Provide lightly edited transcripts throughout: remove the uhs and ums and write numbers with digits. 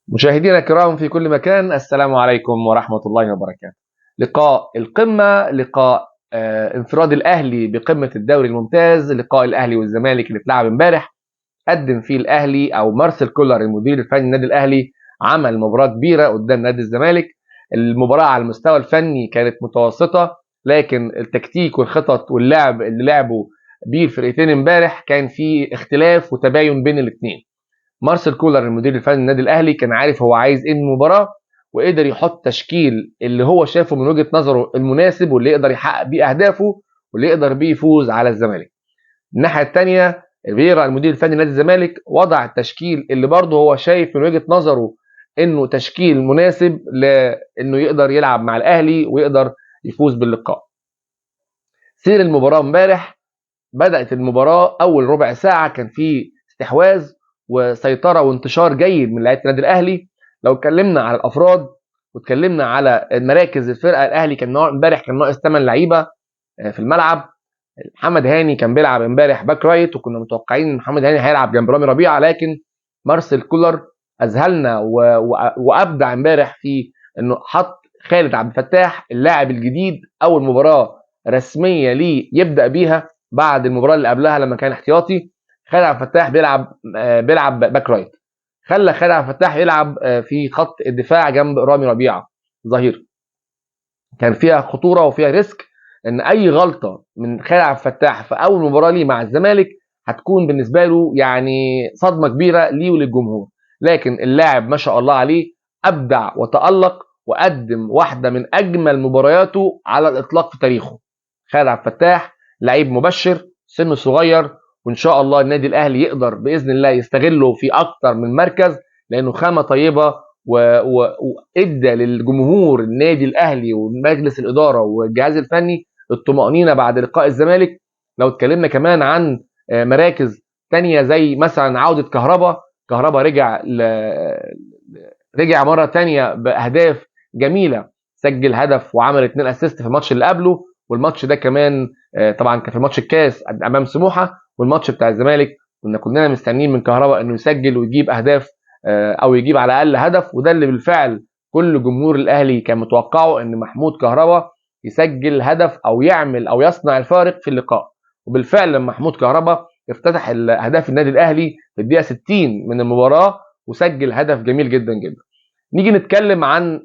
مشاهدينا الكرام في كل مكان، السلام عليكم ورحمة الله وبركاته. لقاء القمة، لقاء انفراد الأهلي بقمة الدوري الممتاز، لقاء الأهلي والزمالك اللي اتلعب امبارح. قدم فيه الأهلي أو مارسيل كولر المدير الفني للنادي الأهلي عمل مباراة كبيرة قدام نادي الزمالك. المباراة على المستوى الفني كانت متوسطة، لكن التكتيك والخطط واللعب اللي لعبوا بيه الفرقتين امبارح كان فيه اختلاف وتباين بين الاثنين. مارسيل كولر المدير الفني للنادي الاهلي كان عارف هو عايز ايه من المباراه، وقدر يحط تشكيل اللي هو شافه من وجهه نظره المناسب، واللي يقدر يحقق بيه اهدافه، واللي يقدر بيه يفوز على الزمالك. الناحيه الثانيه فييرا المدير الفني لنادي الزمالك وضع التشكيل اللي برضه هو شايف من وجهه نظره انه تشكيل مناسب لانه يقدر يلعب مع الاهلي ويقدر يفوز باللقاء. سير المباراه امبارح: بدأت المباراة أول ربع ساعة كان في استحواذ وسيطرة وانتشار جيد من لعيبة النادي الأهلي. لو اتكلمنا على الأفراد واتكلمنا على مراكز الفرقة، الأهلي كان امبارح كان ناقص 8 لعيبة في الملعب. محمد هاني كان بيلعب امبارح باك رايت، وكنا متوقعين ان محمد هاني هيلعب جنب رامي ربيعة، لكن مارسيل كولر أذهلنا وأبدع امبارح في انه حط خالد عبد الفتاح اللاعب الجديد، أول مباراة رسمية ليه يبدأ بيها بعد المباراه اللي قبلها لما كان احتياطي. خالد عبد الفتاح بيلعب باك رايت، خلى خالد عبد الفتاح يلعب في خط الدفاع جنب رامي ربيعه ظهير. كان فيها خطوره وفيها ريسك ان اي غلطه من خالد عبد الفتاح في اول مباراه ليه مع الزمالك هتكون بالنسبه له يعني صدمه كبيره ليه وللجمهور. لكن اللاعب ما شاء الله عليه ابدع وتالق وقدم واحده من اجمل مبارياته على الاطلاق في تاريخه. خالد عبد الفتاح لعيب مبشر، سنه صغير، وان شاء الله النادي الاهلي يقدر باذن الله يستغله في اكتر من مركز، لانه خامه طيبه وادى للجمهور النادي الاهلي ومجلس الاداره والجهاز الفني الطمانينه بعد لقاء الزمالك. لو اتكلمنا كمان عن مراكز تانية زي مثلا عوده كهربا رجع مره تانية باهداف جميله، سجل هدف وعمل 2 اسيست في الماتش اللي قبله، والماتش ده كمان طبعا كان في ماتش الكاس امام سموحه، والماتش بتاع الزمالك كنا كلنا مستنيين من كهربا انه يسجل ويجيب اهداف، او يجيب على الاقل هدف، وده اللي بالفعل كل جمهور الاهلي كان متوقعه، ان محمود كهربا يسجل هدف او يعمل او يصنع الفارق في اللقاء. وبالفعل لما محمود كهربا افتتح اهداف النادي الاهلي في الدقيقه 60 من المباراه وسجل هدف جميل جدا جدا. نيجي نتكلم عن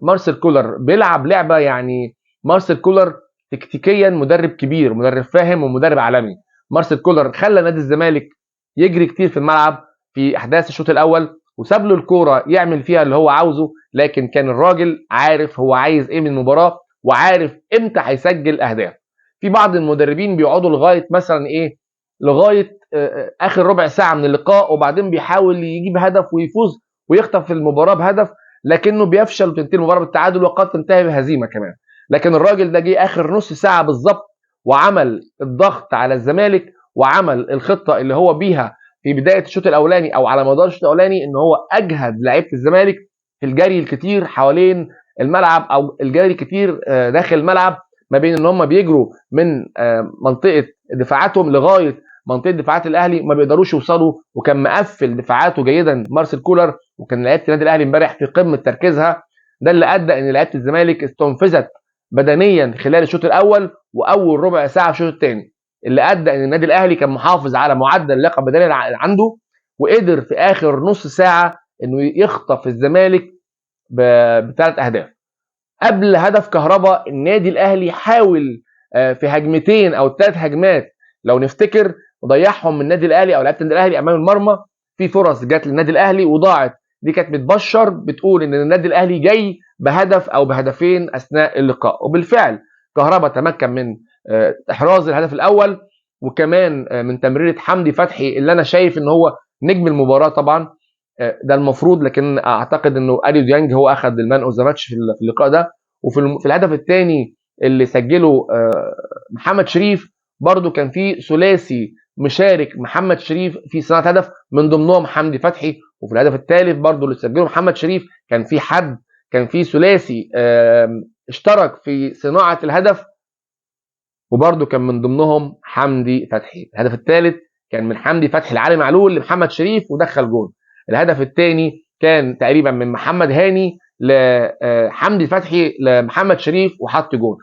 مارسيل كولر بيلعب لعبه، يعني مارسيل كولر تكتيكيا مدرب كبير، مدرب فاهم ومدرب عالمي. مارسيل كولر خلى نادي الزمالك يجري كتير في الملعب في احداث الشوط الاول، وساب له الكوره يعمل فيها اللي هو عاوزه، لكن كان الراجل عارف هو عايز ايه من المباراه وعارف امتى هيسجل اهداف. في بعض المدربين بيقعدوا لغايه مثلا ايه، لغايه اخر ربع ساعه من اللقاء، وبعدين بيحاول يجيب هدف ويفوز ويخطف المباراه بهدف، لكنه بيفشل وتنتهي المباراه بالتعادل وقد تنتهي بهزيمه كمان. لكن الراجل ده جه اخر نص ساعه بالظبط وعمل الضغط على الزمالك، وعمل الخطه اللي هو بيها في بدايه الشوط الاولاني او على مدار الشوط الاولاني، ان هو اجهد لعيبه الزمالك في الجري الكتير حوالين الملعب او الجري كتير داخل الملعب، ما بين ان هم بيجروا من منطقه دفاعاتهم لغايه منطقه دفاعات الاهلي ما بيقدروش يوصلوا، وكان مقفل دفاعاته جيدا مارسيل كولر، وكان لعيبه النادي الاهلي امبارح في قمه تركيزها. ده اللي ادى ان لعيبه الزمالك استنفذت بدنيا خلال الشوط الاول واول ربع ساعه في الشوط الثاني، اللي ادى ان النادي الاهلي كان محافظ على معدل اللياقه البدنيه اللي عنده، وقدر في اخر نص ساعه انه يخطف الزمالك بثلاث اهداف. قبل هدف كهربا النادي الاهلي حاول في هجمتين او 3 هجمات لو نفتكر، وضيعهم من النادي الاهلي او لعيبه النادي الاهلي امام المرمى. في فرص جت للنادي الاهلي وضاعت، دي كانت بتبشر بتقول ان النادي الاهلي جاي بهدف او بهدفين اثناء اللقاء. وبالفعل كهربا تمكن من احراز الهدف الاول، وكمان من تمريره حمدي فتحي اللي انا شايف ان هو نجم المباراه طبعا. ده المفروض، لكن اعتقد انه اليو ديانج هو اخذ المان اوف ذا ماتش في اللقاء ده. وفي الهدف الثاني اللي سجله محمد شريف، برضو كان في ثلاثي مشارك محمد شريف في صناعه هدف، من ضمنهم حمدي فتحي. وفي الهدف الثالث برضو اللي سجله محمد شريف كان في ثلاثي اشترك في صناعه الهدف، وبرضو كان من ضمنهم حمدي فتحي. الهدف الثالث كان من حمدي فتحي لعلي معلول لمحمد شريف ودخل جول. الهدف الثاني كان تقريبا من محمد هاني لحمدي فتحي لمحمد شريف وحط جون.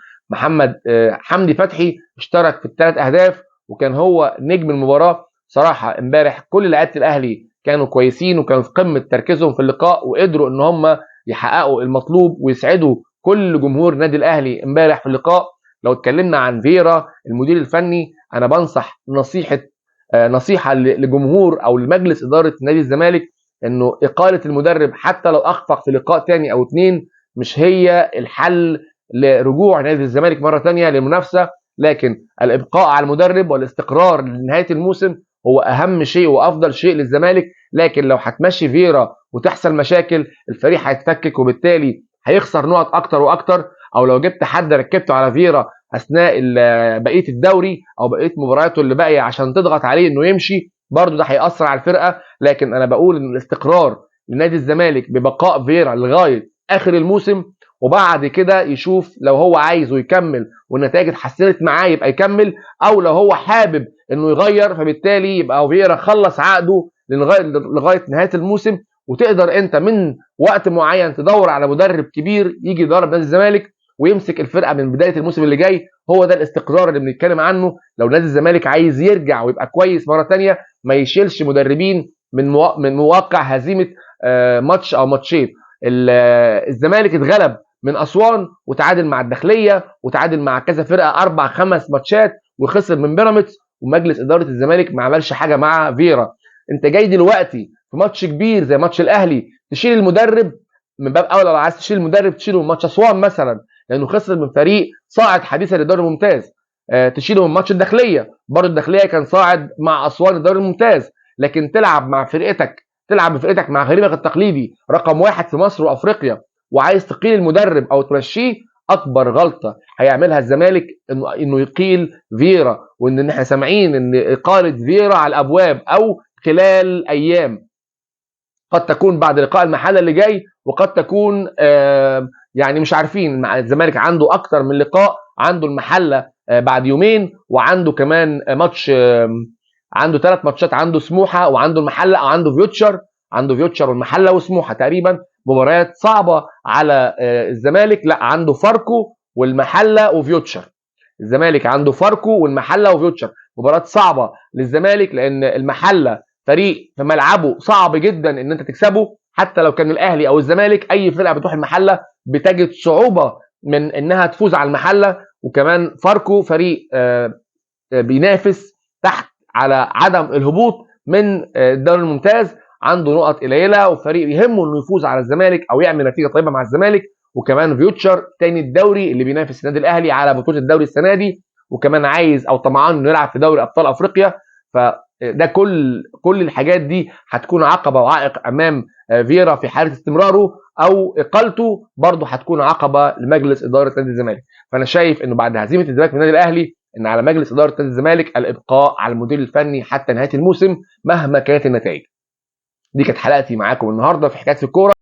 حمدي فتحي اشترك في ال3 اهداف وكان هو نجم المباراه. صراحه امبارح كل لعيبه الاهلي كانوا كويسين وكانوا في قمه تركيزهم في اللقاء، وقدروا ان هم يحققوا المطلوب ويسعدوا كل جمهور النادي الاهلي امبارح في اللقاء. لو اتكلمنا عن فييرا المدير الفني، انا بنصح نصيحه لجمهور او لمجلس اداره نادي الزمالك، انه اقاله المدرب حتى لو اخفق في لقاء تاني او 2 مش هي الحل لرجوع نادي الزمالك مره تانيه للمنافسه، لكن الابقاء على المدرب والاستقرار لنهايه الموسم هو اهم شيء وافضل شيء للزمالك. لكن لو هتمشي فييرا وتحصل مشاكل الفريق هيتفكك وبالتالي هيخسر نقط اكتر واكتر. او لو جبت حد ركبته على فييرا اثناء بقيه الدوري او بقيه مبارياته اللي باقيه عشان تضغط عليه انه يمشي، برضه ده هيأثر على الفرقه. لكن انا بقول ان الاستقرار لنادي الزمالك ببقاء فييرا لغايه اخر الموسم، وبعد كده يشوف لو هو عايزه يكمل والنتائج اتحسنت معاه يبقى يكمل، او لو هو حابب انه يغير فبالتالي يبقى فييرا خلص عقده لغايه نهايه الموسم، وتقدر انت من وقت معين تدور على مدرب كبير يجي يدرب نادي الزمالك ويمسك الفرقه من بدايه الموسم اللي جاي. هو ده الاستقرار اللي بنتكلم عنه. لو نادي الزمالك عايز يرجع ويبقى كويس مره ثانيه ما يشيلش مدربين من مواقع هزيمه ماتش او ماتشين. الزمالك اتغلب من اسوان وتعادل مع الداخليه وتعادل مع كذا فرقه 4-5 ماتشات وخسر من بيراميدز، ومجلس اداره الزمالك ما عملش حاجه مع فييرا. انت جاي دلوقتي في ماتش كبير زي ماتش الاهلي تشيل المدرب؟ من باب اولى لو عايز تشيل المدرب تشيله من ماتش اسوان مثلا لانه خسر من فريق صاعد حديثا للدوري الممتاز. تشيله من ماتش الداخليه، برضه الداخليه كان صاعد مع اسوان الدوري الممتاز. لكن تلعب بفرقتك مع غريمك التقليدي رقم 1 في مصر وافريقيا وعايز تقيل المدرب او تمشيه، اكبر غلطه هيعملها الزمالك انه يقيل فييرا. وان احنا سامعين ان اقاله فييرا على الابواب او خلال ايام، قد تكون بعد لقاء المحله اللي جاي وقد تكون يعني مش عارفين. مع الزمالك عنده اكتر من لقاء، عنده المحله بعد يومين وعنده كمان ماتش، عنده 3 ماتشات، عنده سموحه وعنده المحله او عنده فيوتشر والمحله وسموحه، تقريبا مباريات صعبه على الزمالك. لا، عنده فاركو والمحله وفيوتشر. الزمالك عنده فاركو والمحله وفيوتشر، مباريات صعبه للزمالك لان المحله فريق في ملعبه صعب جدا ان انت تكسبه. حتى لو كان الاهلي او الزمالك اي فرقه بتروح المحله بتجد صعوبه من انها تفوز على المحله. وكمان فاركو فريق بينافس تحت على عدم الهبوط من الدوري الممتاز، عنده نقط قليله وفريق يهمه انه يفوز على الزمالك او يعمل نتيجه طيبه مع الزمالك. وكمان فيوتشر تاني الدوري اللي بينافس النادي الاهلي على بطوله الدوري السنه دي، وكمان عايز او طمعان انه يلعب في دوري ابطال افريقيا. فده كل الحاجات دي هتكون عقبه وعائق امام فييرا في حاله استمراره، او اقالته برضه هتكون عقبه لمجلس اداره نادي الزمالك. فانا شايف انه بعد هزيمه الزمالك من النادي الاهلي ان على مجلس اداره نادي الزمالك الابقاء على المدير الفني حتى نهايه الموسم مهما كانت النتائج. دي كانت حلقتي معاكم النهارده في حكايه الكوره.